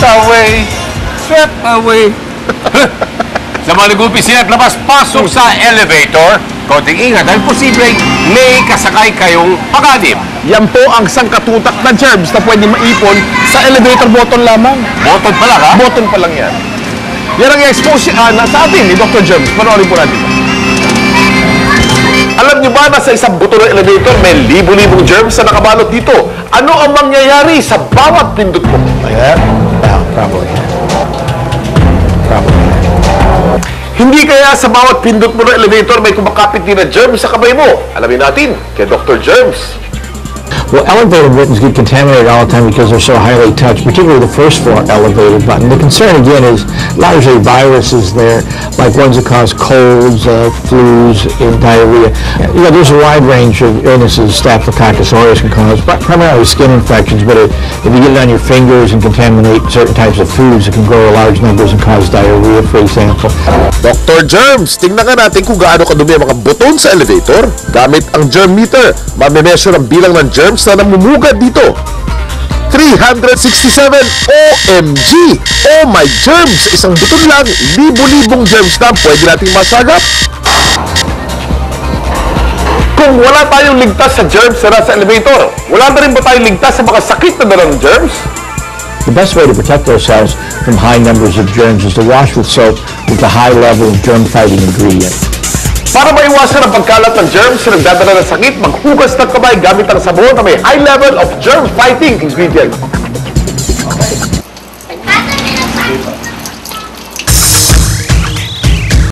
away, swept away. Sa mga nag-umpisa at labas-pasok sa elevator, konting ingat dahil posibleng may kasakay kayong panganib. Yan po ang sangkatutak na germs na pwede maipon sa elevator button lamang. Button pa lang, ha? Button pa lang yan. Yan ang i-expose na sa atin ni Dr. Germs. Panoorin po natin. Alam niyo ba na sa isang buto ng elevator may libo-libong germs na nakabalot dito? Ano ang mangyayari sa bawat pindot mo? Yeah, probably. Hindi kaya sa bawat pindot mo ng elevator may kumakapit din na germs sa kamay mo? Alamin natin kay Dr. Germs. Well, elevator buttons get contaminated all the time because they're so highly touched, particularly the first floor elevator button. The concern, again, is largely viruses there, like ones that cause colds, flus, and diarrhea. You know, there's a wide range of illnesses Staphylococcus aureus can cause, but primarily skin infections, but if you get it on your fingers and contaminate certain types of foods, it can grow large numbers and cause diarrhea, for example. Dr. Germs, tingnan nga natin kung gaano kadumi ang mga buton sa elevator. Gamit ang germ meter, mamimeasure ang bilang ng germs na namumugad dito. 367 OMG! Oh my germs! Isang buton lang, libo-libong germs na pwede nating masagap. Kung wala tayong ligtas sa germs na nasa elevator, wala na rin ba tayong ligtas sa mga sakit na dalang germs? The best way to protect ourselves from high numbers of germs is to wash with soap with a high level of germ-fighting ingredient. Para maiwasan ang pagkalat ng germs na nagdadala ng sakit, maghugas ng kamay gamit ang sabon na may high level of germ-fighting ingredient.